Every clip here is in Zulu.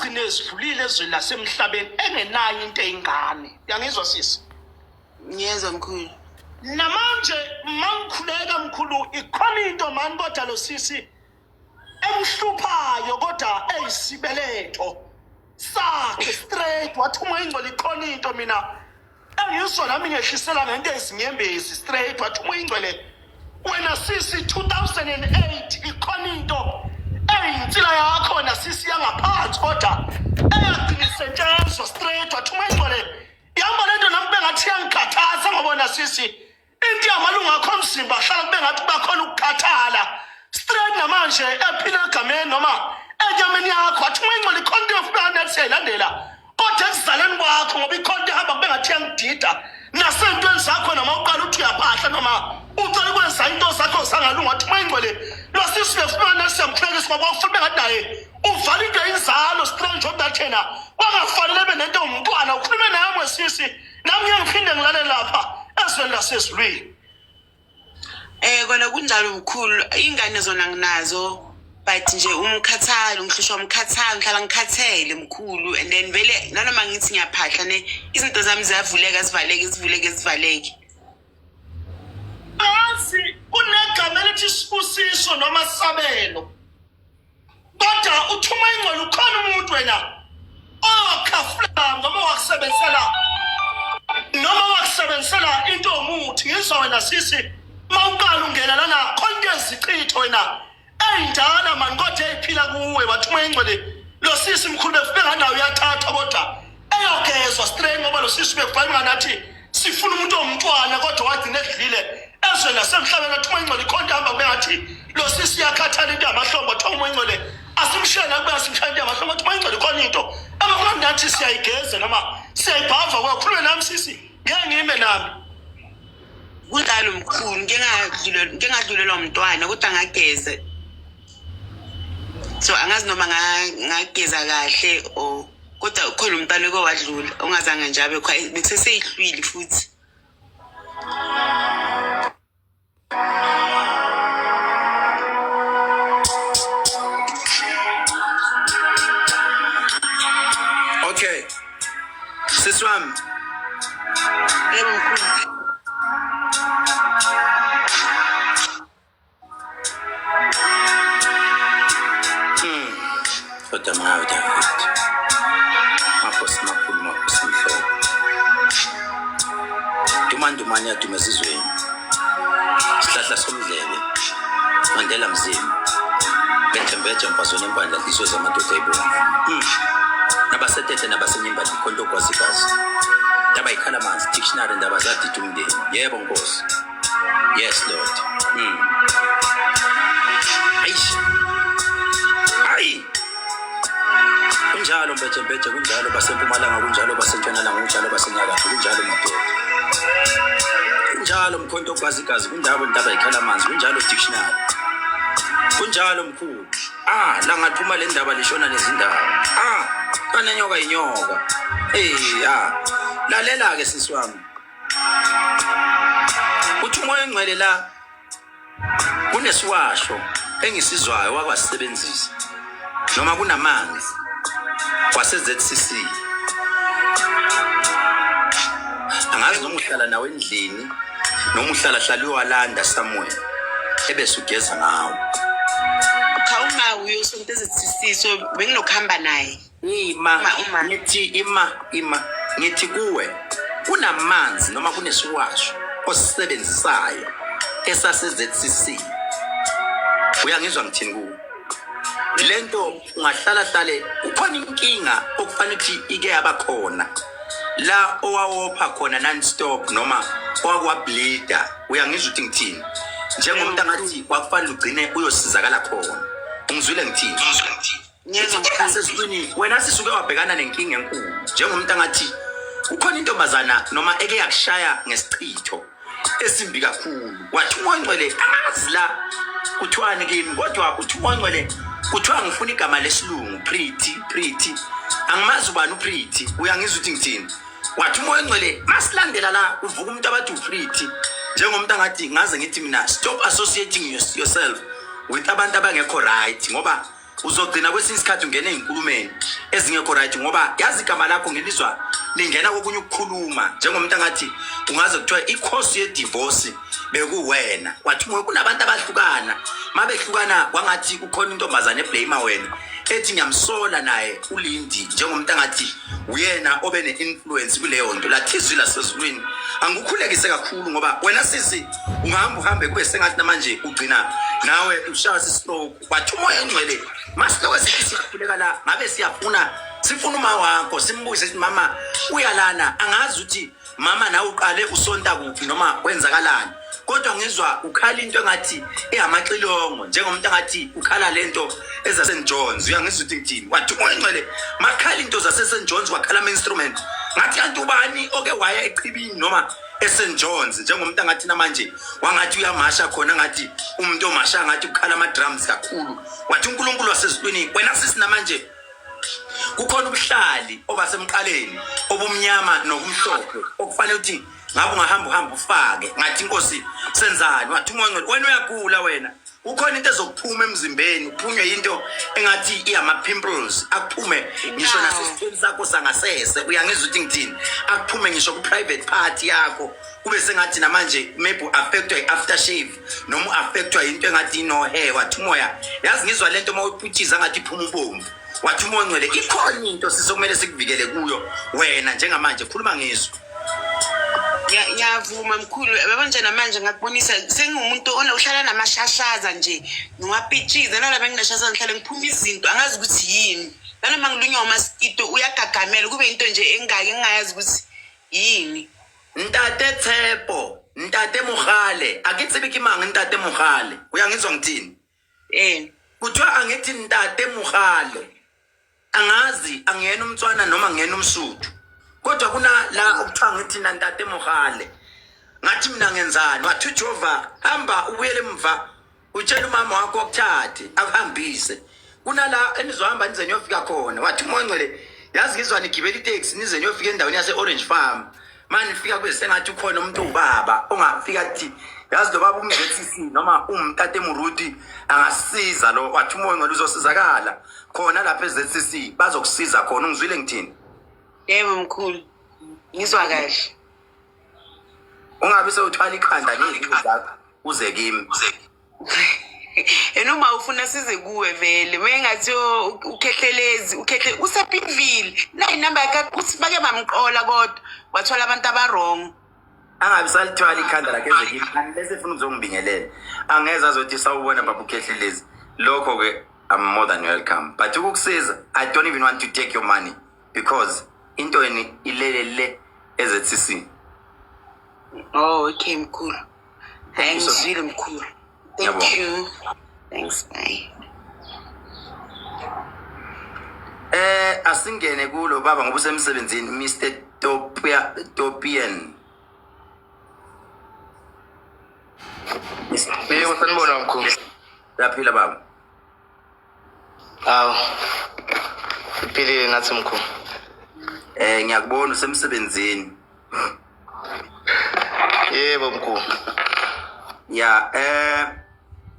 agcine esidlulile ezweni lasemhlabeni engenayo into eyingane. Uyangizwa sisi? Ngiyezwa mkhulu. Namanje mangikhuleka mkhulu ikhona into mani kodwa lo sisi emhluphayo kodwa eyisibeletho sakhe straight wathi uma ingcwele ikhona into mina engizwa nami ngehlisela ngento ezinyembezi straight wathi uma ingcwele wena sisi 2008 ikhona into eyinsila yakho na sisi yangaphansi kodwa eyagcinisetshenzwa straight wathi uma ingcwele yamba lento nami bengathi yangikhathaza ngobona sisi into yamalunga akho omzimba hlala kube ngathi bakhona ukukhathala straight namanje ephila egameni noma enyameni yakho wathi uma ingcwele ikhona into yofuna nathi siyayilandela kodwa ekuzaleni kwakho ngoba ikhona into ehamba kube ngathi yangidida nasentweni zakho noma uqala uthi uyaphahla noma ucela ukwenza into zakho zangalunga wathi uma ingcwele lo sisi befuna nathi siyamhlekisa ngoba ufuna bengathi naye uvala into yinzalo strange odathena wangafanele benento umntwana ukhulume naye mwesisi nami ngiyaphinde ngilalele lapha ezweni lasezulwini. Kona kunjalo mkhulu ingane zona nginazo but nje umkhathalo ngihlushwa umkhathalo ngihlala ngikhathele mkhulu and then vele nanoma ngithi ngiyaphahla ne izinto zami ziyavuleka zivaleke. Asi kunegama elithi sibusiso noma sabelo kodwa uthuma ingcwele ukhona umuntu wena okhafula noma wakusebenzisela into omuthi ngizwa wena sisi mawuqala ungena lana khonke izichitho wena eyindala mani kodwa ephila kuwe wathuma ingcwele lo sisi mkhulu befike nganawo uyathatha kodwa eyogezwa straight ngoba lo sisi befike nganathi sifuna umuntu omntwana kodwa wagcina edlile ezweni lasemhlabeni wathuma ingcwele ikhonto hamba kube ngathi lo sisi yakhathala into yamahlombe wathuma ingcwele asimshela kube asimshela into yamahlombe wathuma ingcwele ikhona into abafuna nathi siyayigeza noma siyayibhava kwakhulume nami sisi ngiyangime nami kunjalo mkhulu ngingadlulelwa umntwana kodwa ngageza so angazi noma ngageza kahle o kodwa ukhona umntwana owadlula ongazange nje abe bese seyihlwili futhi. Okay siswami Yebo mkhulu. kodwa mngawe David maphosi makhulu maphosi mhloko dumandumane yadume ezizweni sihlahla somdlebe mandela mzimba bethembeje mpazone empandla isizwe zamadoda ayibona nabasethethe nabasenyimba ikhonto kwazikazi ndaba ikhala manzi dictionary ndaba zadida umndeni. Yebo nkosi. Yes Lord. Hayi kunjalo mbethe kunjalo basempumalanga kunjalo basentshonalanga kunjalo basenyakatho kunjalo madoda kunjalo mkhonto kwazikazi kunjalo ndaba ikhala manzi kunjalo dictionary kunjalo mkhulu la ngathuma le ndaba lishona nezindaba kana nyoka inyoka lalela ke sisi wami uthi umoya engcwele la kunesiwasho engisizwayo wakwasebenzisa noma kunamanzi wase ZCC angazi noma uhlala nawe endlini noma uhlala uwalanda somewhere ebese ugeza ngawo Khawunga uyosonto ezitsisiso benginokuhamba naye. Ngithi kuwe kunamanzi noma kunesiwasho osisebenzisayo esase ZCC. Uyangizwa ngithini kuwe? Lento ungahlala ukhona inkinga okufanele ukuthi ike yabakhona la owawopha khona non stop noma owakwableeda. Uyangizwa ukuthi ngithini? Njengomuntu angathi kwakufanele ugcine uyosizakala khona. Ungizwile ngithini? Yebo mkhulu. Wena sisuke wabhekana nenkinga enkulu njengomuntu angathi ukhona intombazana noma eke yakushaya ngesichitho esimbi kakhulu. Wathi uMongcwele azi la kuthiwani kimi kodwa uthi uMongcwele kuthiwa ngifuna igama lesilungu pretty angimazi ubani uPretty. Uyangizwa ukuthi ngithini? Wathi uMongcwele masilandela la uvuka umuntu abathi uPretty njengomuntu angathi ngaze ngithi mina stop associating yourself with abantu abangekho right ngoba uzogcina kwesinye isikhathi ungene enkulumeni ezingekho right ngoba yazi igama lakho ngelizwa lingena kokunye ukukhuluma njengomuntu angathi ungaze kuthiwa i-cause ye-divorce bekuwena wathi kunabantu abahlukana mabehlukana kwangathi kukhona intombazane eblame wena ethi ngiyamsola naye uLindi njengomuntu angathi uyena obe ne-influence kuleyo nto lathizwi lasezulwini angukhulekise kakhulu ngoba wena sisi ungahamba uhambe kwesengathi namanje ugcina nawe ushaya stroke wathi umoya engcwele masilo sithi siyakhuleka la ngabe sifuna uma wakho simbuze sithi mama uyalana angazi ukuthi mama nawe uqale usonta kuphi noma kwenzakalani kodwa ngizwa ukhala into engathi ehamaxilongo njengomuntu angathi ukhala lento eza St John's uyangizwa ukuthi ngithini wathi umoya engcwele makhala into zase St John's wakhala ama instrument ngathi kanti ubani oke waya eqhibini noma eSt John's njengomuntu angathi namanje wangathi uyamasha khona ngathi umuntu omasha ngathi ukhala ama drums kakhulu wathi uNkulunkulu wasezulwini wena sisi namanje kukhona ubuhlali obasemqaleni obumnyama nokumhlophe okufanele ukuthi ngabe ungahamba ufake ngathi inkosi senzani wathi umoya wena uyagula wena ukhona into ezokuphuma emzimbeni uphunywe into engathi iyama pimples akuphume ngisho nasesithweni sakho sangasese uyangizwa ukuthi ngithini akuphume ngisho ku private party yakho kube sengathi namanje maybe affectwa i-aftershave noma affectwa into engathi no hair wathi umoya yazi ngizwa lento mawuphuthiza ngathi iphuma ubomvu wathi umoya ngcwele ikhona into sizokumele sikuvikele kuyo wena njengamanje khuluma ngizwe Yavuma mkhulu yabanje namanje ngakubonisa sengumuntu ohlala namashashaza nje ngwapitshiza nala benginashasa ngihlale ngiphuma izinto angazi ukuthi yini nanoma ngilunywa umaskito uyagagamela kube into nje engayazi ukuthi yini Ntate Tshepo Ntate Mogale akitsibe ke mang Ntate Mogale uyangizwa ngithini kuthiwa angithi Ntate Mogale angazi angiyena umntwana noma ngiyena umsuthu kodwa kuna la ukuthiwa ngithi Ntate Mogale ngathi mina ngenzani wathi uJehova hamba ubuyele emva utshela umama wakho ukuthathe akuhambise kuna la enizohamba nize niyofika khona wathi umoya ngcwele yazi ngizwa nigibela itaxi nize niyofika endaweni yase Orange Farm manje nifika kwesengathi ukhona umuntu ubaba ongafika kuthi yazi lo baba umzethisi noma umtate Muruti angasiza lo wathi umoya ngcwele uzosizakala khona lapha eZCC bazokusiza khona ungizwile ngithini yebo mkhulu ngizwa kahle ungabe sewuthwala ikhanda ngezinto zakho uze kimi enoma ufuna size kuwe vele mengathi ukhehlelezi usepinville la inamba yakhe uthi bake bamqola kodwa wathola abantu abarong angabe salithwala ikhanda lakhe eze kimi unless efuna uzongibingelela angeza azothi sawubona baba ukhehlelezi lokho ke I'm more than welcome but ukukusiza I don't even want to take your money because into yeni ilele eZCC oh okay mkhulu ngizwile mkhulu thank you thanks bye asingene kulo baba ngoba usemsebenzini Mr Topian Yebo sanibona mkhulu yaphila baba iphilile nathi mkhulu ngiyakubona usemsebenzini yebo mkhulu ya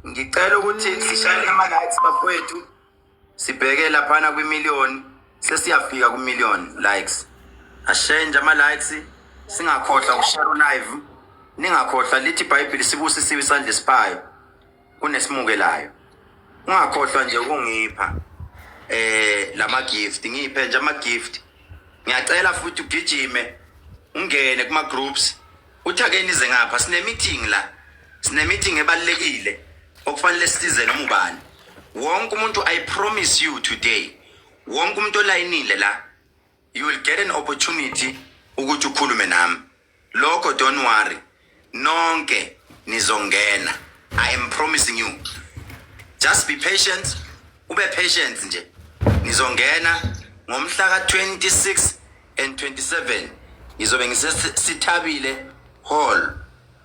ngicela ukuthi sishayele ama lights bafowethu sibheke laphana kwi-million sesiyafika ku-million likes ashenje ama lights singakhohlwa ukushare live ningakhohlwa lithi iBhayibheli sibusisiwe isandla esiphayo kunesimukelayo ungakhohlwa nje ukungipha lama gift ngiphe nje ama gift ngiyacela futhi ugijime ungene kuma groups uthi ake nize ngapha sine meeting ebalekile okufanele size noma ubani wonke umuntu I promise you today wonke umuntu olayinile la you will get an opportunity ukuthi ukhulume nami lokho don't worry nonke nizongena I am promising you just be patient ube patient nje nizongena ngomhla ka 26 and 27 izobe ngisithabile hall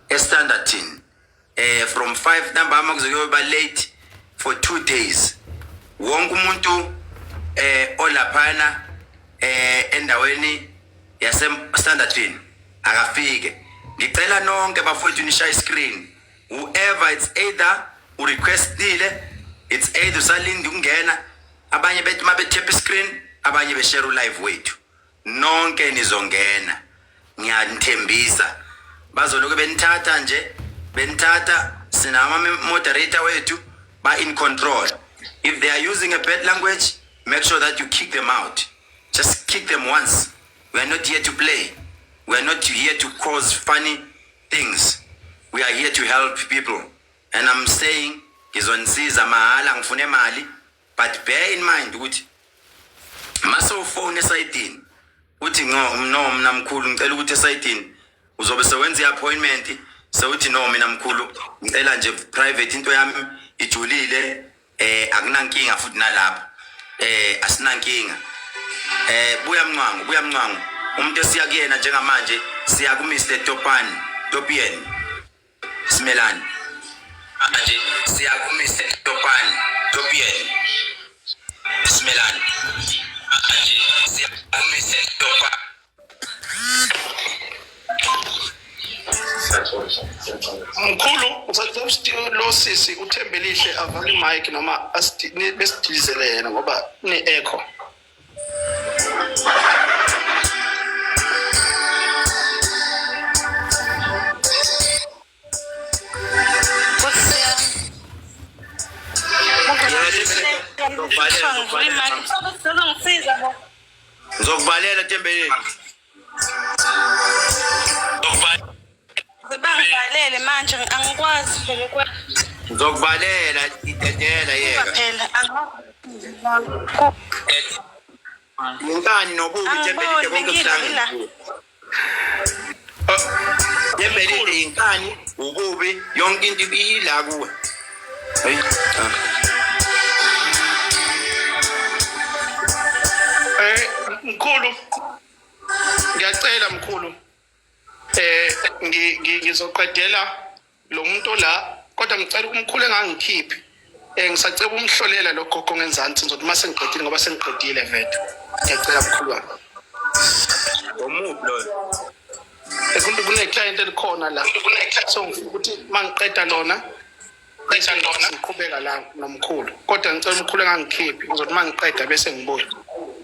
eStanderton from 5 ntambama kuzokuba late for 2 days wonke umuntu olaphana endaweni yase Standardton akafike ngicela nonke bafowethu nishaye screen whoever it's either urequestile it's either usalindi ungena abanye bethi mabe tap screen abanye beshare live wethu nonke nizongena ngiyanithembisa bazoloku benithatha nje benithatha sinama moderator wethu ba in control. If they are using a bad language, make sure that you kick them out. Just kick them once. We are not here to play. We are not here to cause funny things. We are here to help people. And I'm saying, ngizonisiza mahala ngifune mali, but bear in mind ukuthi maso phone esayidini uthi no mina mkhulu ngicela ukuthi esayidini uzobe sewenza iappointment sewuthi no mina mkhulu ngicela nje private into yami ijulile akunankinga futhi nalapha asinankinga buya mnqangu umuntu esiya kuyena njengamanje siya ku Mr Topian Simelani manje siya ku Mr Topian Simelani manje siya ku Mr Topian. Mkhulu usazomsti lo sisi uThembelihle avale mic noma besidilizele yena ngoba ne echo. Ngizokubalela Thembelihle. Bangivalele manje angikwazi phela ukwenza. Ngizokubalela itetela yeka. Phela Ngani nobubi Thembelihle konke kuhlangana. Thembelihle inkani ububi yonke into iyila kuwe. Hey. Mkhulu ngiyacela mkhulu ngizoqedela lo muntu la kodwa ngicela umkhulu engangikhiphi ngisacela umhlolela lo gogo ngenzansi ngizothi mase ngiqedile ngoba sengiqedile vethu ngiyacela mkhulu wami Omuphi lo ekunto kune client elikhona la so ngifuna ukuthi mangiqeda lona ngiqhubeka la nomkhulu kodwa ngicela umkhulu engangikhiphi ngizothi mangiqeda bese ngibuya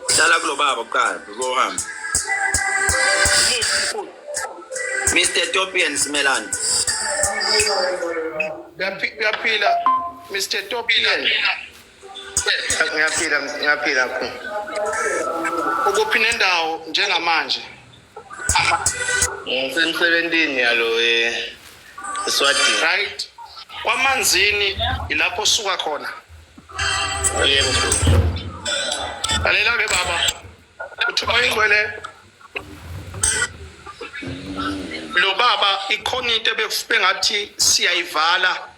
hlala kulo baba uqala uzohamba Mr Topian Simelani Ngiyaphila Mr Topian Ngiyaphila mkhulu. ukuphi nendawo njengamanje Ngisemsebenzini yalo eSwatini. right kwamanzini ilapho suka khona Yebo. lalela ke baba uthi bayingwele lo baba ikhona into bengathi siyayivala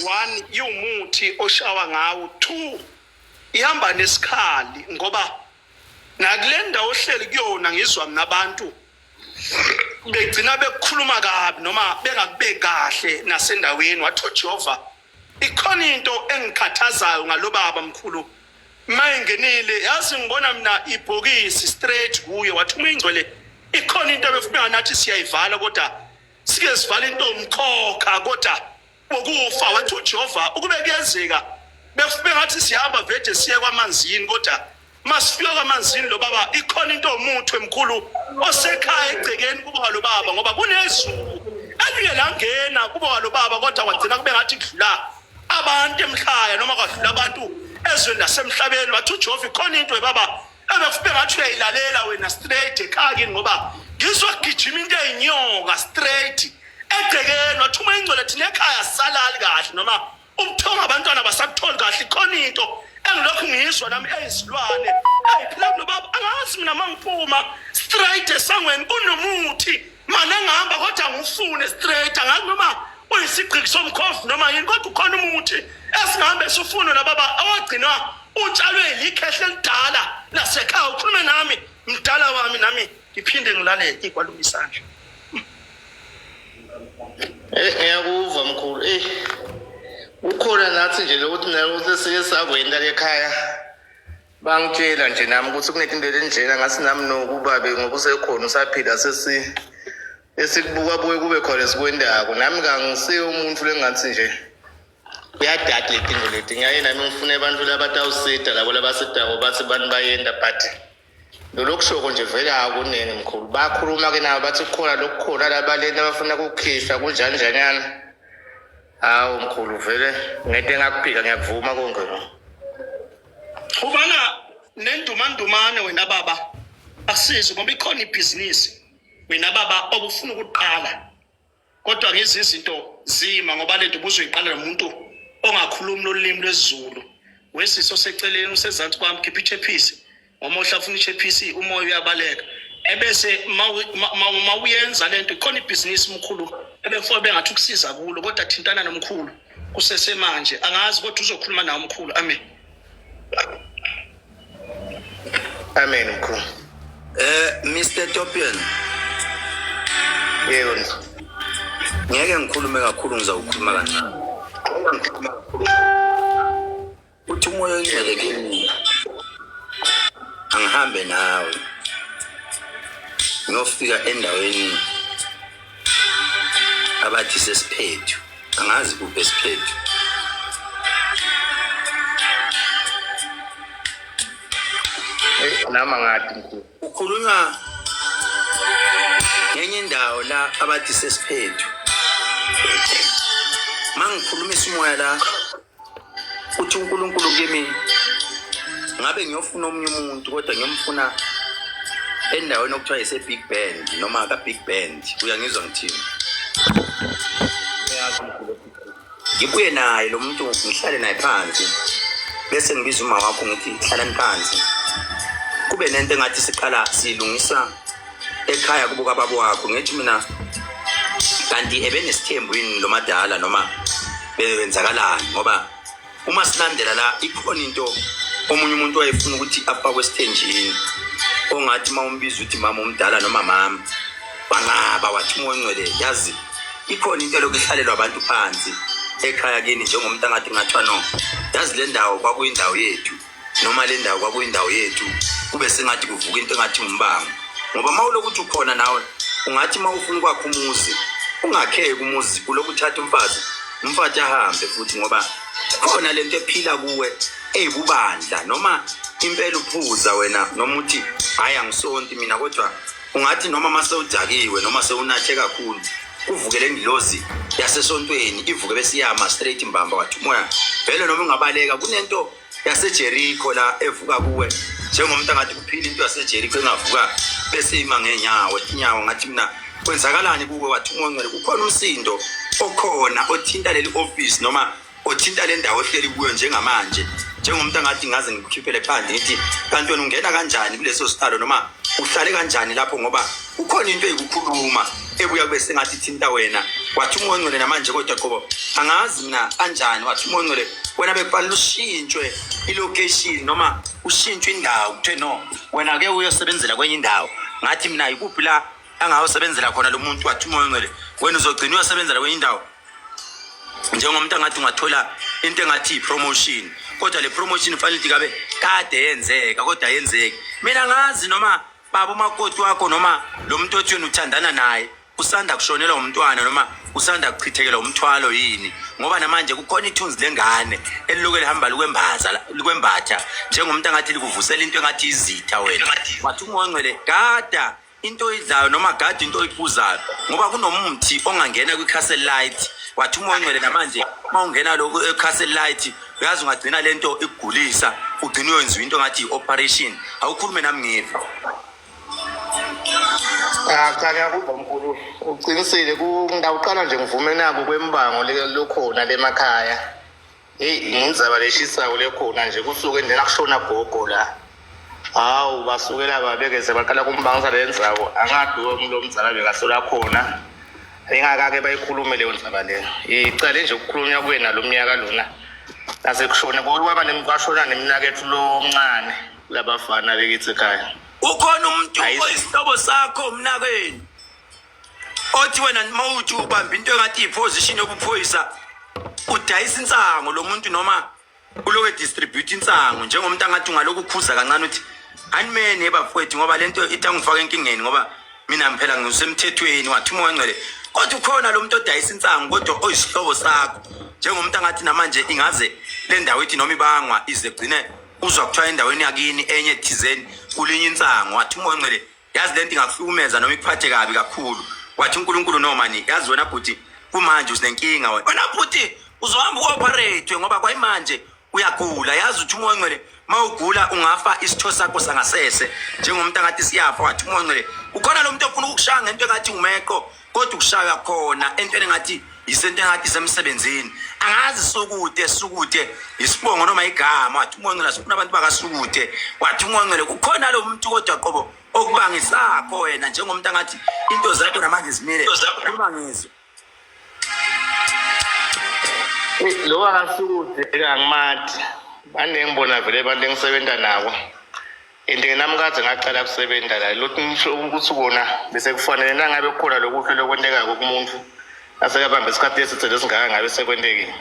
one iwumuthi oshawa ngawo two ihamba nesikhali ngoba nakulenda ohleli kuyona ngizwa nabantu begcina bekhuluma kabi noma bengakubeki kahle nasendaweni wathi Jehova ikhona into engikhathazayo ngalo baba mkhulu mayingenile yazi ngibona mina ibhokisi straight kuye wathi umingcwele ikhona into befuna nathi siyayivala kodwa sike sivala into umkhokha kodwa bokufa wathi uJehova ukube kuyenzeka befuna ngathi sihamba vede siye kwamanzini kodwa masifika kwamanzini lo baba ikhona into omuthi emkhulu osekhaya egcekeni kuba lo baba ngoba kunezulu elingena kuba lo baba kodwa kwagcina kube ngathi kudlula abantu emhlaya noma kwadlula abantu ezweni lasemhlabeni wathi uJehova ikhona into baba ebefuna ngathi uyayilalela wena straight ekhaya ngoba ngizwa kugijima into eyinyoka straight egcekeni wathi uma ingcole thina ekhaya salali kahle noma umthonga abantwana basakutholi kahle ikhona into engilokhu ngizwa nami eyisilwane eyiphila lo baba angazi mina mangiphuma straight esangweni kunomuthi manje ngihamba kodwa ngifune straight angazi noma uyisigqiki somkhofu noma yini kodwa ukhona umuthi esingahambe sifune la baba awagcinwa utshalwe ilikhehle elidala lasekhaya ukhulume nami mdala wami nami ngiphinde ngilalele kwalungisandla Ngiyakuva mkhulu. Ukhona nathi nje lokuthi mina usesike sakwenda lekhaya. Bangitshela nje nami ukuthi kunezinto enjena ngasi nami nokubabe ngoba usekhona usaphila esikubuka buye kube khona sikwendako. Nami ngangisiye umuntu lengathi nje uyadada letinto leti ngiyaye nami ngifune abantu labatawusida labo labasidako bathi bantu bayenda but lokushoko nje vele akunene mkhulu bakhuluma-ke nabo bathi kukhona lokukhona labaleni abafuna kukhishwa kunjani njanyana hawu mkhulu vele ngento engakuphika ngiyakuvuma konke ubana nendumandumane wena baba asize ngoba ikhona ibhizinisi wena baba obufuna ukuqala kodwa ngezi izinto zima ngoba lento ubuzoyiqala nomuntu ongakhulumi lolimi lwesiZulu wesiso seceleni usezansi kwami khipha ichephisi ngomohla afuna ichephisi umoya uyabaleka ebese mawuyenza lento ikhona ibhizinisi mkhulu ebefo bengathi ukusiza kulo kodwa thintana nomkhulu kusesemanje angazi kodwa uzokhuluma nawo umkhulu amen amen mkhulu Mr. Topian yebo ngeke ngikhulume kakhulu ngizawukhuluma kancane uthi umoya ongcwele kimi angihambe nawe ngiyofika endaweni abathi sesiphethu angazi kuphi esiphethu nama ngathi mkhulu ukhulunywa ngenye indawo la abathi sesiphethu mangikhulumisa umoya la uthi uNkulunkulu kimi ngabe ngiyofuna omunye umuntu kodwa ngiyomfuna endaweni okuthiwa ise Big Band noma ka Big Band uyangizwa ngithini ngibuye naye lo muntu ngihlale naye phansi bese ngibiza uma wakho ngithi hlalani phansi kube nento engathi siqala silungisa ekhaya kubuka babo wakho ngithi mina kanti ebenesithembu yini lo madala noma bewenzakalani ngoba uma silandela la ikhona into omunye umuntu wayefuna ukuthi afakwe esithenjini ongathi mawumbiza uthi mama umdala noma mama bangaba wathi umoya ongcwele yazi ikhona into lokuyihlalelwa abantu phansi ekhaya kini njengomuntu angathi ngathiwa no yazi le ndawo kwakuyindawo yethu noma le ndawo kwakuyindawo yethu kube sengathi kuvuka into engathi umbango ngoba mawulokuthi ukhona nawe ungathi mawufuna kwakho umuzi ungakheke umuzi kulokuthatha umfazi ahambe futhi ngoba khona lento ephila kuwe eyibubandla noma impela uphuza wena noma uthi hayi angisonti mina kodwa ungathi noma mase udakiwe noma sewunathe kakhulu kuvukele ngilozi yasesontweni ivuke bese iyama straight imbamba wathi umoya vele noma ungabaleka kunento yaseJericho la evuka kuwe njengomuntu angathi kuphila into yaseJericho engavuka bese ima ngenyawo inyawo ngathi mina kwenzakalani kuwe wathi umoya ongcwele kukhona umsindo okhona othinta leli office noma othinta le ndawo ehleli kuyo njengamanje njengomuntu angathi ngaze ngikukhiphele phandle ngithi kanti wena ungena kanjani kuleso sitalo noma uhlale kanjani lapho ngoba ukhona into eyikukhuluma ebuya kube sengathi thinta wena wathi umoya ongcwele namanje kodwa qobo angazi mina kanjani wathi umoya ongcwele wena bekufanele ushintshwe ilocation noma ushintshwe indawo kuthe no wena ke uyosebenzela kwenye indawo ngathi mina ikuphi la angawusebenzela khona lo muntu wathi umoya ongcwele wena uzogcina uyosebenzela kwenye indawo njengomuntu angathi ungathola into engathi promotion kodwa le promotion fanele kabe kade yenzeka kodwa yenzeki mina ngazi noma baba umakoti wakho noma lo muntu othi wena uthandana naye usanda kushonela umntwana noma usanda kuchithekela umthwalo yini ngoba namanje kukhona ithunzi lengane eliloku elihamba likwembatha njengomuntu angathi likuvusela into engathi izitha wena wathi umoya ongcwele gada into oyidlayo noma gada into oyiphuzayo ngoba kunomthi ongangena kwi-castle light wathi umoya ongcwele namanje mawungena lokho e-castle light uyazi ungagcina lento ikugulisa ugcina uyenziwa into ngathi operation awukhulume nami ngive cha ngiyakuzwa mkhulu uqinisile ngawuqala nje ngivume nako kwembango lokhona lemakhaya ngizaba leshisayo lekhona nje kusuke endlela kushona gogo la hawu basukela babekeze baqala kumbango salendzawo angaduka lo mzala bekasola khona engakake bayikhulume leyo ndzaba leyo icale nje ukukhulunywa kwena lo mnyaka lona nasekushona kwaba nemkwashona nemnakethu lo omncane labafana bekithi ekhaya ukhona umuntu oyisihlobo sakho umnakweni othi wena mawuthi ubamba into engathi iposition yobuphoyisa udayisa insango lo muntu noma ulowe distribute insango njengomuntu angathi ungaloku ukhuza kancane uthi animene ebafowethu ngoba lento ithi angifaka enkingeni ngoba mina phela ngisemthethweni wathi umoya ngcwele kodwa ukhona lo muntu odayisa insangu kodwa oyisihlobo sakho njengomuntu angathi namanje ingaze le ndawo ethi noma ibangwa ize gcine uzwa kuthiwa endaweni yakini enye thizeni kulinye insangu wathi umoya ngcwele yazi lento ingakuhlukumeza noma ikuphathe kabi kakhulu wathi uNkulunkulu nomani yazi wena bhuti kumanje usenenkinga wena bhuti uzohamba uoperate ngoba kwayimanje uyagula yazi uthi umoya ngcwele mawugula ungafa isitho sakho sangasese njengomuntu angathi siyafa wathi umoya ngcwele ukhona lo muntu ofuna ukukushaya ngento engathi umeqo kodwa ukushaya khona entweni engathi isento engathi semsebenzini angazi sukude isibongo noma igama wathi umoya ngcwele sifuna abantu bakasukude wathi umoya ngcwele kukhona lo muntu kodwa qobo okubangisakho wena njengomuntu angathi into zakho namanje zimile kubangizwe lo akasukude kangimathi bane ngibona vele abantu engisebenza nabo into nami kade ngaqala kusebenza la lothi ngisho ukuthi ubona bese kufanele nangabe kukhona lokuhle lokwenteka kokumuntu asekabamba isikhathi esithe lesingaka ngabe sekwendekile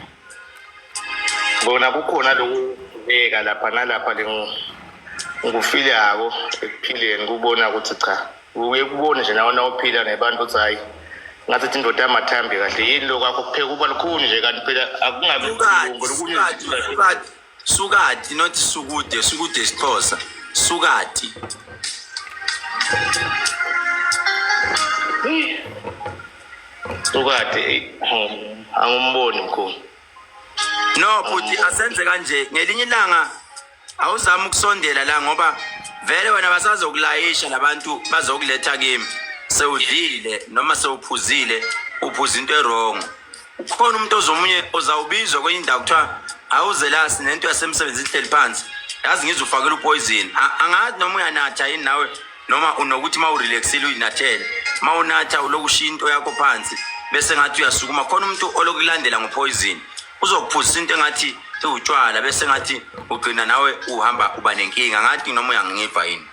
bona kukhona lokubeka lapha nalapha ngufile yabo ekuphileni kubona ukuthi cha uye kubone nje nawe nawuphila nabantu ukuthi hayi ngathi indoda yamathambi kahle yini lokwakho kupheka kuba lukhulu nje kanti phela akungabi kulungu sukati not sukude isixhosa sukati sukati angumboni mkhulu no bhuti asenze kanje ngelinye ilanga awuzama ukusondela la ngoba vele wena basazokulayisha labantu bazokuletha kimi sewudlile noma sewuphuzile uphuza into errong ukhona umuntu ozomunye ozawubizwa kwenye indawo kuthiwa awuze la sinento yasemsebenzini ihleli phansi yazi ngizufakela upoison angathi noma uyanatha yini nawe noma unokuthi mawurelaxile uyinathele mawunatha ulokushiya into yakho phansi bese ngathi uyasukuma khona umuntu olokulandela ngopoison uzokuphuzisa into engathi utshwala bese ngathi ugcina nawe uhamba uba nenkinga ngathi noma uyangiva yini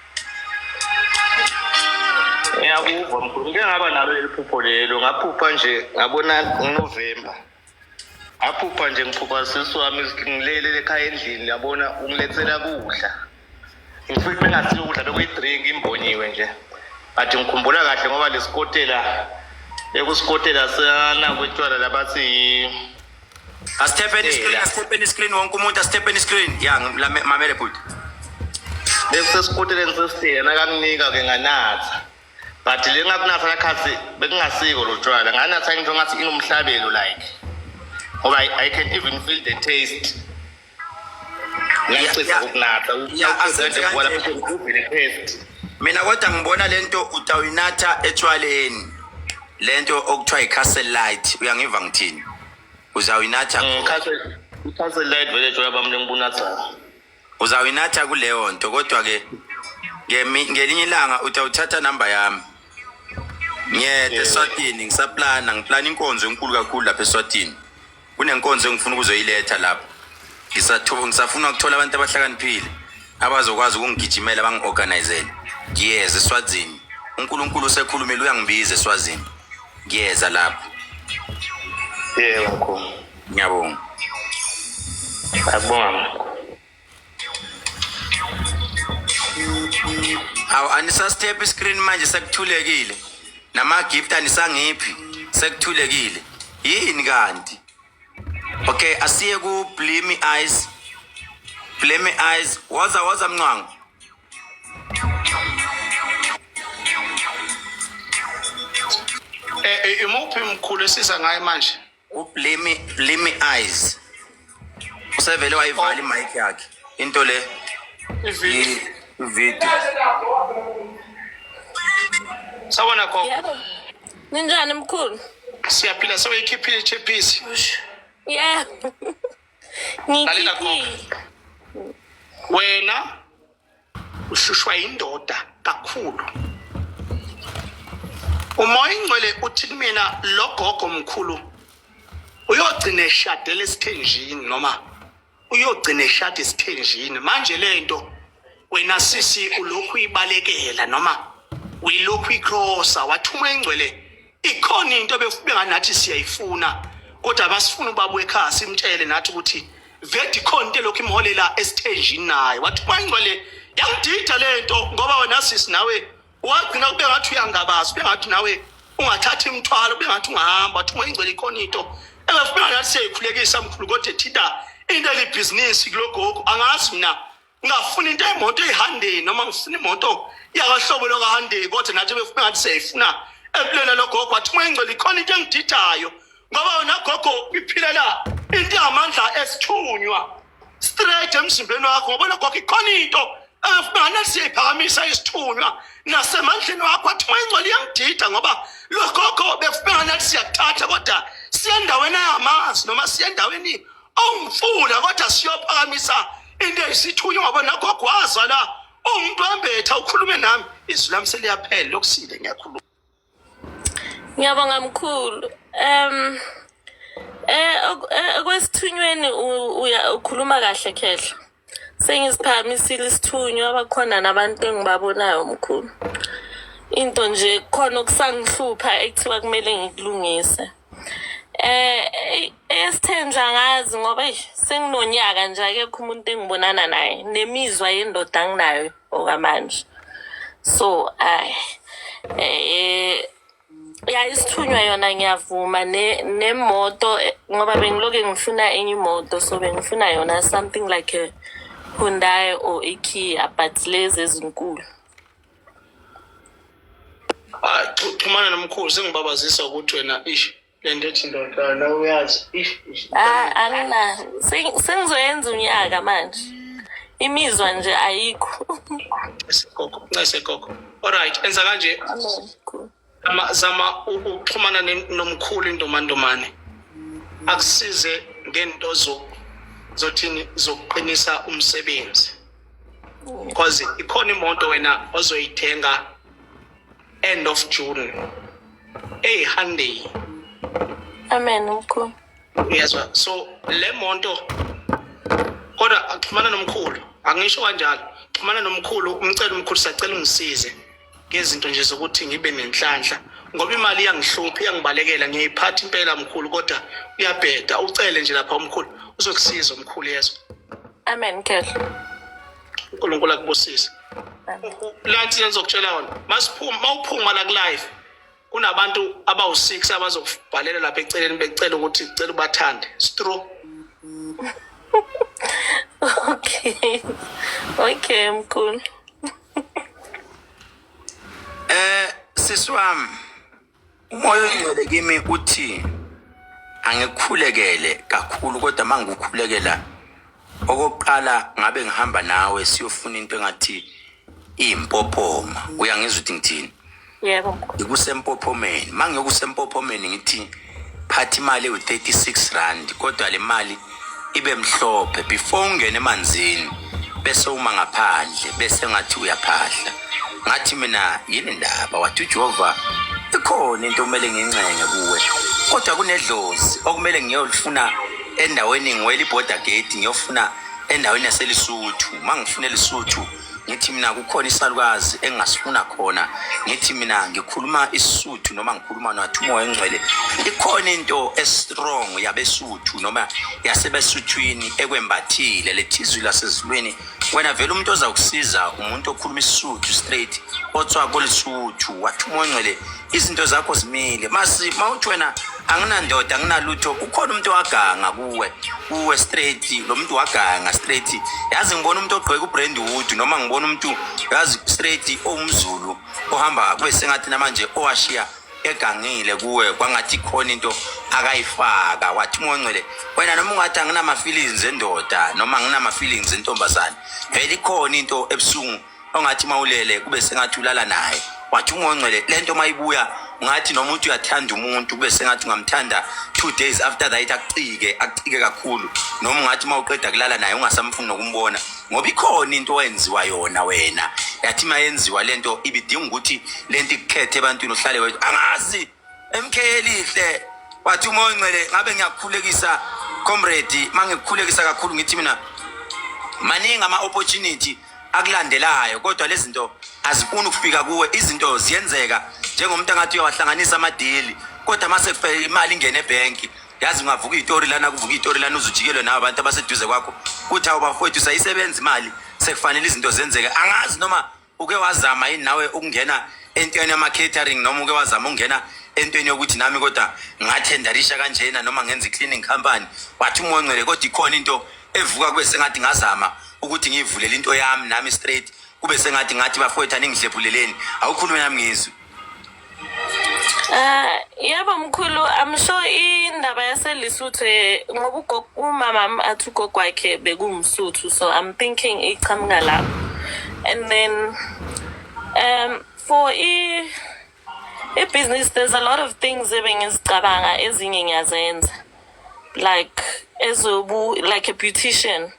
Ngiyakuva mkhulu ngeke ngaba nalo lephupho lelo ngaphupha nje ngabona ngoNovember aphupha nje ngiphupha sisi wami ngilele ekhaya endlini yabona ungilethela kudla ngifike ngathi ukudla bekuyidrink imbonyiwe nje athi ngikhumbula kahle ngoba lesikotela ekusikotela sana kwetshwala labathi Stephen screen wonke umuntu Stephen screen ya mamele bhuti besesikoteleni sesithe nakanginika ke nganatha but le ngakunatha lakhathi bekungasiko lo tshwala nganatha into ngathi inomhlabelo like ngoba I can even feel the taste ngiyacela ukunatha asenze wala uvele taste mina kodwa ngibona lento utawinatha etshwaleni lento okuthiwa iCastle Light uyangiva ngithini uzawinatha Castle Light vele joya bami ngibunatha uzawinatha kuleyo nto kodwa ke ngelinye ilanga utawuthatha number yami ngiyede eSwatini ngisaplana ngiplana inkonzo enkulu kakhulu lapha eSwatini kunenkonzo engifuna ukuzoyiletha lapha ngisafuna ukuthola abantu abahlakaniphile abazokwazi ukungigijimela bangiorganizele ngiyeza eSwatini uNkulunkulu usekhulumile uyangibiza eSwatini ngiyeza lapha yebo ngiyabonga akubonga awu anisa step screen manje sekuthulekile nama gift anisangiphi sekuthulekile yini kanti okay asiye ku Blame Eyes waza mncwango imuphi mkhulu esisa ngaye manje Blame Eyes usevele wayivala imic yakhe into le video sawona gogo Yebo. Ninjani mkhulu? siyaphila sewuyikhiphile ichephisi Yebo. Lalela gogo. Ngikhiphi. wena ushushwa indoda kakhulu umoya ingcwele uthi kumina lo gogo mkhulu uyogcina eshadele esithenjini noma uyogcina eshade esithenjini manje lento wena sisi ulokhu ibalekela noma uyilokhu ikrosa wathi umoya ingcwele ikhona into benganathi siyayifuna kodwa basifuna ubaba ekhaya simtshele nathi ukuthi vedi khona into lokhu imholela esithenjini naye wathi umoya ingcwele yangidida lento ngoba wena sisi nawe wagcina kube ngathi uyangabaza, kube ngathi nawe ungathatha imithwalo, kube ngathi ungahamba, wathi ungayingcwele ikhona into engafuna ngathi siyayikhulekisa mkhulu, kodwa thina into elibhizinisi kulogogo angazi mina ngafuna into yemoto eyihandeni noma ngifuna imoto yakahlobo lokahandeni, kodwa nathi befuna ngathi siyayifuna empilweni logogo, wathi ungayingcwele ikhona into engidithayo ngoba wona gogo iphilela into engamandla esithunywa straight emzimbeni wakho, ngoba gogo ikhona into engafuna ngathi siyayiphakamisa isithunywa nasemandleni wakho, wathi ungayingcwele iyangidida ngoba lo gogo befuna ngathi siyakuthatha kodwa siyendaweni eyamazi noma siyendaweni ongifuna kodwa siyophakamisa into eyisithunywa, ngoba nagogo waza la umuntu wembetha ukhulume nami izwi lami seliyaphela lokusile ngiyakhuluma. Ngiyabonga mkhulu. Okwesithunyweni ukhuluma kahle khehla. Sengisiphakamisile isithunywa, abakhona nabantu engibabonayo mkhulu. Into nje khona okusangihlupha ekuthiwa kumele ngikulungise. Esithenja ngazi ngoba senginonyaka nje akekho umuntu engibonana naye nemizwa yendoda anginayo okamanje. So ya isithunywa yona ngiyavuma nemoto ngoba bengiloke ngifuna enye imoto, so bengifuna yona something like a Hyundai or a Kia, but lezi ezinkulu. Xhumana nomkhulu sengibabazisa ukuthi wena lento ethi ndoda na uyazi Angina sengizoyenza unyaka manje. Imizwa nje ayikho. Segogo. Alright, enza kanje. Zama ukuxhumana nomkhulu indomandomane. Akusize ngento zothini zokuqinisa umsebenzi. Because ikhona imoto wena ozoyithenga end of June. Hyundai. Amen mkhulu. Uyezwa, so le monto kodwa axhumana nomkhulu, angisho kanjalo, xhumana nomkhulu umcela umkhulu sacela ungisize ngezinto nje zokuthi ngibe nenhlanhla ngoba imali iyangihlupha iyangibalekela, ngiyiphatha impela mkhulu kodwa uyabheda, ucele nje lapha umkhulu uzokusiza umkhulu yezwa. Amen khehla. uNkulunkulu akubusise. Lanthi ngizokutshela wona, mawuphuma la ku live kunabantu abawu6 abazokubhalela lapha eceleni becela ukuthi cela ubathande. Stro. Okay mkhulu. Sisi wami, umoya ongcwele kimi uthi angikukhulekele kakhulu, kodwa mangikukhulekela okokuqala ngabe ngihamba nawe siyofuna into engathi impophoma. Uyangizwa ukuthi ngithini? Yebo. Ikusempophomeni. Mangiyokusempophomeni ngithi phathi imali ewu36 rand, kodwa le mali ibe mhlophe before ungene emanzini bese uma ngaphandle bese ngathi uyaphahla. Ngathi mina yini ndaba? Wathi uJehova ikhona into kumele ngincenge kuwe, kodwa kunedlozi okumele ngiyolifuna endaweni ngiwela iborder gate, ngiyofuna endaweni yaseLesotho. Mangifuna eLesotho ngithi mina kukhona isalukazi engasifuna khona, ngithi mina ngikhuluma iSotho noma ngikhuluma nathi umoya engcwele, ikhona into estrong yabeSotho noma yasebesuthwini ekwembathile lethizwi lasezulwini. Wena vele umuntu ozakusiza umuntu okhuluma iSotho straight otswa koLesotho, wathi umoya engcwele izinto zakho zimile. Mawuthi wena anginandoda anginalutho, ukhona umuntu waganga kuwe straight, lo muntu waganga straight. Yazi ngibona umuntu ogqoka uBrandwood noma ngibona umuntu yazi straight owumZulu ohamba kube sengathi namanje owashiya egangile kuwe kwangathi khona into akayifaka. Wathi umoya engcwele wena noma ungathi anginama feelings endoda noma anginama feelings entombazane, vele ikhona into ebusungu ongathi mawulele kube sengathi ulala naye. Wathi umoya engcwele lento mayibuya ngathi noma umuntu uyathanda umuntu kube sengathi ungamthanda 2 days after that akucike kakhulu, noma ngathi mawuqeda kulala naye ungasamfuni nokumbona ngoba ikhona into oyenziwa yona wena. Yathi mayenziwa lento ibidinga ukuthi lento ikukhethe ebantwini uhlale wethu angazi emkhelihle. Wathi umoya engcwele ngabe ngiyakukhulekisa comrade, mangikukhulekisa kakhulu ngithi mina maningi ama opportunity akulandelayo, kodwa lezi zinto azifuni ukufika kuwe. Izinto ziyenzeka njengomuntu angathi uyawahlanganisa amadili, kodwa mase kuphela imali ingene ebank, yazi ungavuka izitori lana kuvuka izitori lana uzujikelwe nawe abantu abaseduze kwakho kuthi awubafowethu sayisebenza imali sekufanele izinto zenzeke. Angazi noma uke wazama yini nawe ukungena entweni yama catering noma uke wazama ukungena entweni yokuthi nami kodwa ngathenderisha kanjena noma ngenza i-cleaning company wathi uMoncwele kodwa ikhona into evuka kube sengathi ngazama ukuthi ngivulele into yami nami straight kube sengathi ngathi bafowethu ningihlephuleleni awukhulume nami ngizwe? Yebo mkhulu, I'm sure indaba yaseLesotho ngoba umama athi ugogo wakhe bekumsuthu, so I'm thinking iqhamuka lapho. And then for business, there's a lot of things ebengizicabanga ezinye ngiyazenza, like like a beautician,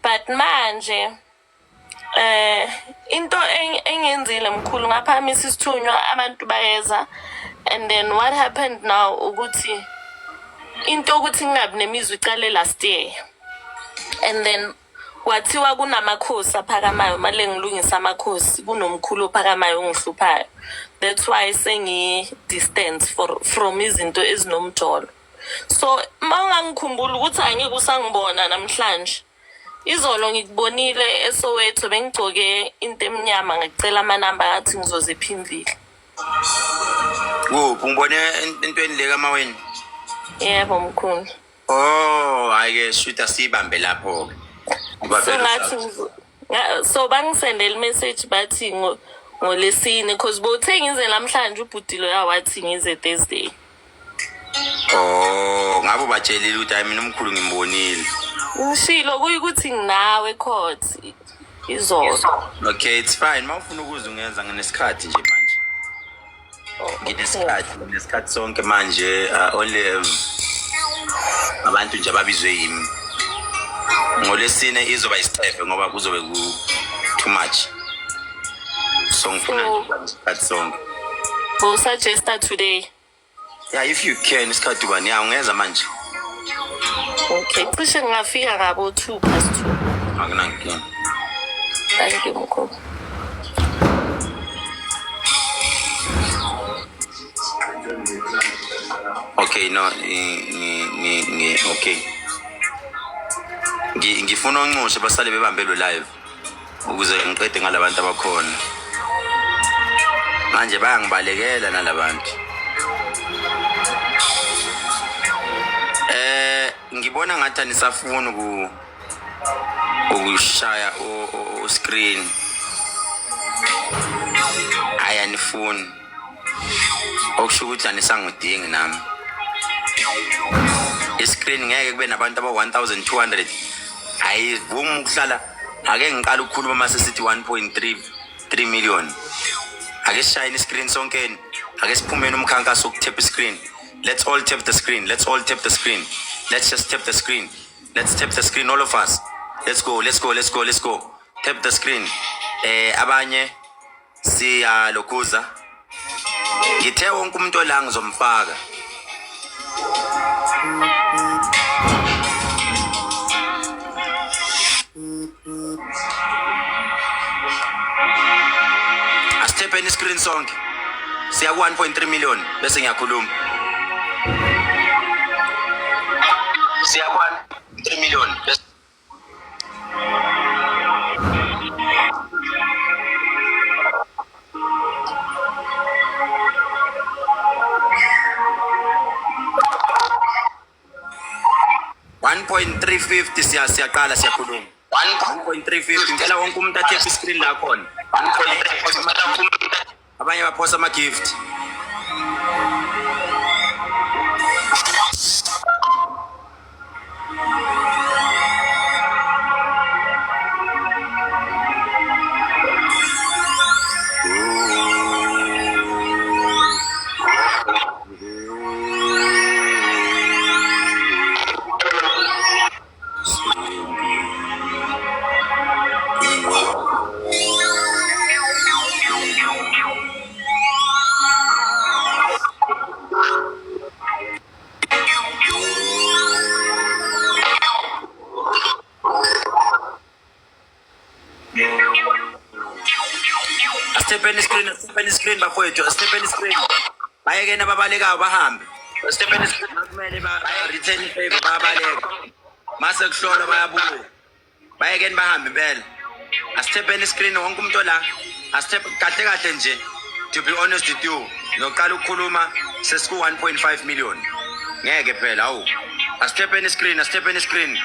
but manje into engenzile mkhulu ngaphamisa isithunywa abantu bayeza. And then what happened now ukuthi into ukuthi ngingabi nemizwa icale last year, and then kwathiwa kunamakhosi aphakamayo manje ngilungisa amakhosi kunomkhulu ophakamayo ongihluphayo. That's why sengi distance from izinto ezinomjolo. So mawungangikhumbula ukuthi angeke usangibona namhlanje, izolo ngikubonile eSoweto bengigcoke into emnyama ngicela amanamba ngathi ngizoziphimvile. Ungibone entweni le kamaweni? Yebo mkhulu. Oh, ayeke shoot asibambe lapho. So ngathi so bangisendele message bathi ngolesine because bothe ngize namhlanje ubhudilo yawathi ngize Thursday. Oh, ngabo batshelile ukuthi hayi mina umkhulu ngimbonile. Ngishilo kuyikuthi nginawe court izolo. Okay, it's fine. Mawufuna ukuze ungenza ngesikhathi nje manje. Nginesikhathi sonke manje only abantu nje ababizwe yimi. Ngolesine izoba isicefe ngoba kuzobe ku too much. So ngifuna isikhathi sonke. We'll suggest that today. Yeah, if you can isikhathi bani ungeza manje. Okay, cishe ngafika ngabo 2:02. Akunankinga. Thank you mkhulu. Okay, no, okay. Ngifuna unqoshe basale bebambelwe live ukuze ngiqede ngalabantu abakhona. Manje bayangibalekela nalabantu. Ngibona ngathi anisafuna ukushaya o screen. Ayanifuni. Okusho ukuthi anisangidingi nami. Iscreen ngeke kube nabantu aba 1200. Ayivumi ukuhlala ake ngiqala ukukhuluma mase sithi 1.3 million. Ake sishayine iscreen sonkeni. Ake siphumene umkhankaso ukutap iscreen. Let's all tap the screen. Let's all tap the screen. Let's just tap the screen. Let's tap the screen all of us. Let's go. Tap the screen. Abanye siya lokuza. Ngithe wonke umuntu ola ngizomfaka. Asithepeni screen sonke. Siya 1.3 million bese ngiyakhuluma. Siya 1.3 million bese 1.350 siyaqala siyakhuluma 1.350 ngicela wonke umuntu athephe iscreen la khona 1.3 abanye baphosa ama gift Step in screen bafowethu, step in screen. Bayeke nababalekayo bahambe. Step in screen kumele ba return favor babaleka. Mase kuhlola bayabuya. Bayeke bahambe impela. Step in screen wonke umuntu la Asithep kahle nje, to be honest with you, noqala ukukhuluma sesiku 1.5 million. Ngeke phela awu. Asithepeni screen.